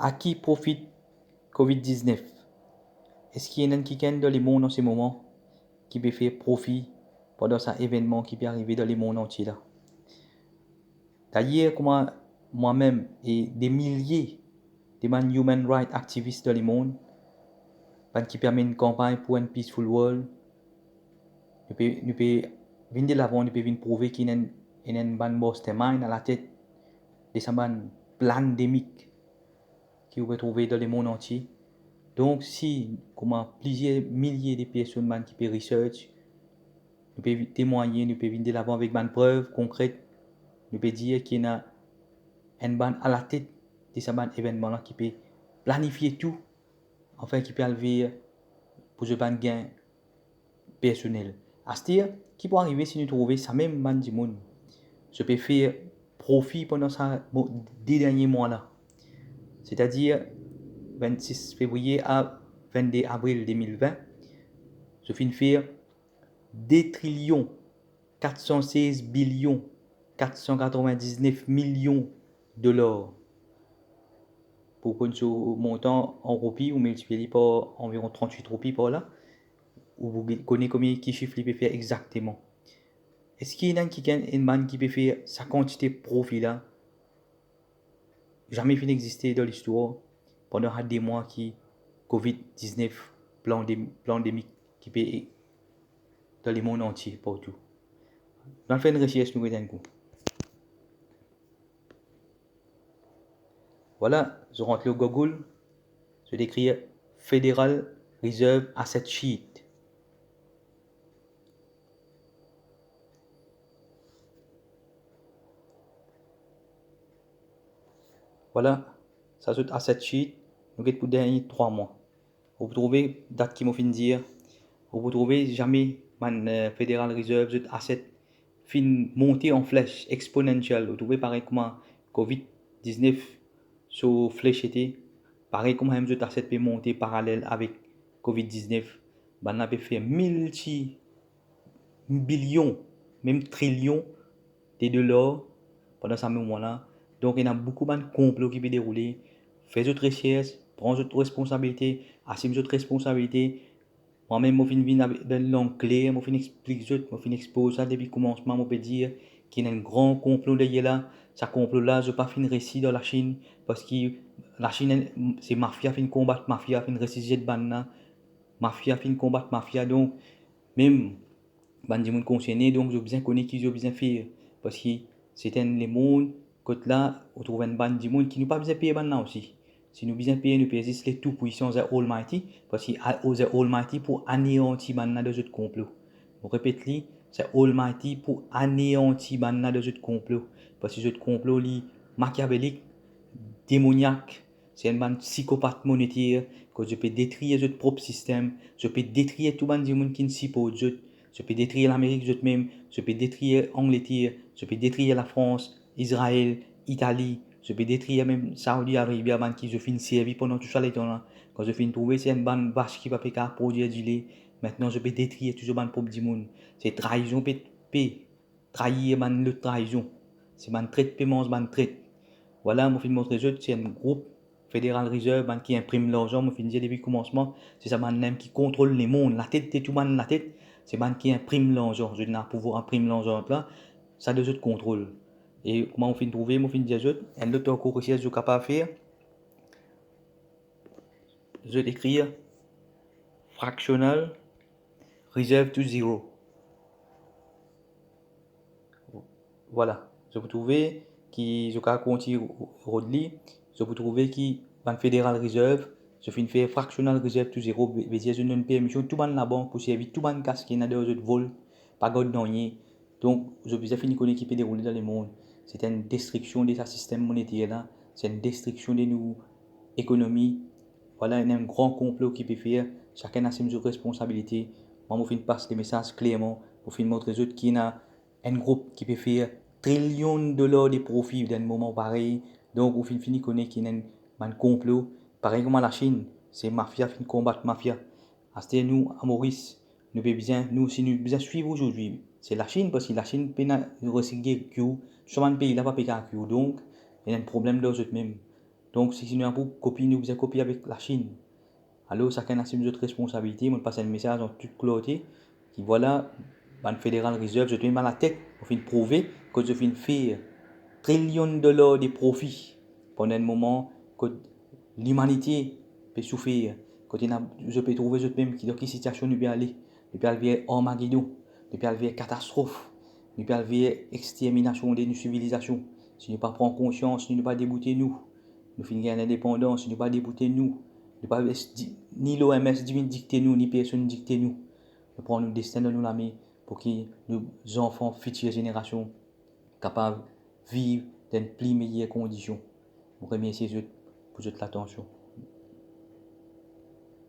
À qui profite Covid-19? Est-ce qu'il y en a qui dans le monde en ce moment qui peut faire profit pendant cet événement qui peut arriver dans le monde entier là? D'ailleurs, comment moi-même et des milliers de human rights activistes dans le monde qui permettent une campagne pour une peaceful world, nous pouvons venir de l'avant, nous pouvons venir prouver qu'il y a une mastermind à la tête de cette pandémique qui vous pouvez trouver dans le monde entier. Donc, si, comme plusieurs milliers de personnes qui peuvent research, nous pouvons témoigner, nous pouvons venir de l'avant avec des preuves concrètes, nous pouvons dire qu'il y a une bande à la tête de ce événement-là qui peut planifier tout, enfin qui peut lever pour ce gain personnel. À ce dire, qui peut arriver si nous trouvons ça même bande du monde, je peux faire profit pendant ces derniers mois-là. C'est-à-dire 26 février à 22 avril 2020, je finis faire 2 trillions 416 billions 499 millions de dollars. Pour qu'on ce montant en roupies, vous multipliez par environ 38 roupies par là, vous connaissez combien qui chiffre il peut faire exactement. Est-ce qu'il y a une man qui peut faire sa quantité de profit là? Jamais fini d'exister dans l'histoire pendant des mois qui Covid-19 pandémique qui peut dans le monde entier partout. Dans le fait une recherche nous un coup. Voilà, je rentre le Google, je décris Federal Reserve Asset Sheet. Voilà, ça c'est Asset Sheet, nous avons pour dernier 3 mois. Vous trouvez date qui m'a fait dire, vous trouvez jamais Federal Reserve Asset fin monter en flèche exponentielle. Vous trouvez pareil comment Covid-19 sur flèche était, pareil comme même asset peut monter parallèle avec Covid-19. On a fait multi-billions, même trillions de dollars pendant ce moment-là. Donc, il y a beaucoup de complots qui peuvent dérouler. Faites votre recherche, prenez votre responsabilité, assumez votre responsabilité. Moi-même, je viens avec une langue claire, je explique, je expose ça depuis le commencement, je peux dire qu'il y a un grand complot derrière là. Ce complot-là, je ne pas fin récit dans la Chine, parce que la Chine, c'est mafia, fin combattre mafia, fin récit de banna, mafia, fin combattre mafia, donc, même, ban gens concernés, donc, je bien connais qui je bien faire, parce que c'est un les mondes, côté là, on trouve une bande de monde qui nous pas besoin payer banna aussi. Si nous besoin payer, nous payons les tout puissants de Almighty, parce que the Almighty pour anéantir banna de ce complot. Je répète li, c'est Almighty pour anéantir banna de ce complot, parce que ce complot li machiavélique, démoniaque, c'est un bande psychopathe monétaire, que je peux détruire notre propre système, je peux détruire tout le monde qui ne s'y pas je peux détruire l'Amérique même, je peux détruire l'Angleterre, je peux détruire la France, Israël, Italie, je peux détruire même Saudi Arabie, qui je finis servir pendant tout ça les temps là. Quand je finis trouver, c'est une bande vache qui va faire produire du lait. Maintenant, je peux détruire tout ce bande propre du monde. C'est trahison, trahir le trahison. C'est man traite paiement, man traite. Voilà, je finis montrer c'est un groupe Federal Reserve qui imprime l'argent, je finis dire depuis le commencement, c'est ça man qui contrôle les mondes, la tête, tout man la tête. C'est man qui imprime l'argent. Je n'ai pouvoir imprimer l'argent là, ça de autres contrôle. Et comment on finit de trouver, on finit de dire, un autre cours aussi, je suis capable de faire. Je vais écrire fractional reserve to zero. Voilà. Je peux trouver qui je peux continuer Rodley. Je peux trouver qui banque Federal Reserve. Je finis faire fractional reserve to zero. veut dire je donne une permission tout le monde la banque pour servir tout le monde casque qui n'a de autres vol, pas god rien. Donc je peux finir qu'on équipe dérouler dans le monde. C'est une destruction de ce système monétaire là. C'est une destruction de nos économies. Voilà un grand complot qui peut faire. Chacun a ses responsabilités. Moi, je passe les messages clairement pour montrer aux autres qu'il y a un groupe qui peut faire trillions de dollars de profit d'un moment pareil. Donc, au fin connaît qu'il y a un complot. Pareil comme à la Chine, c'est mafia qui combat mafia. À nous, à Maurice, nous devons bien, nous aussi, nous devons suivre aujourd'hui. C'est la Chine parce que la Chine peut recycler Q. Tout le pays là pas payer Q. Donc, il y a un problème de eux mêmes. Donc, si nous avons copié, nous avons copié avec la Chine. Alors, chacun assume notre responsabilité. On passe un message en toute clarté qui voilà, le Federal Reserve, je te mets mal la tête pour fin prouver que je fin faire trillions de dollars de profits pendant un moment que l'humanité peut souffrir. Quand je peux trouver je même qui dans quelle situation nous peut aller. Nous peut aller vers Armageddon, nous peut aller vers catastrophe, nous peut aller vers extermination de nos civilisations. Si nous ne pas prendre conscience, si nous ne pas débouter nous, nous finissons l'indépendance, si nous ne pas débouter nous, pas ni l'OMS dicter nous, ni personne dicter nous. Nous prenons le destin de nous la main pour que nos enfants, futures générations, capables de vivre dans de plus meilleures conditions. Je vous remercie pour votre attention.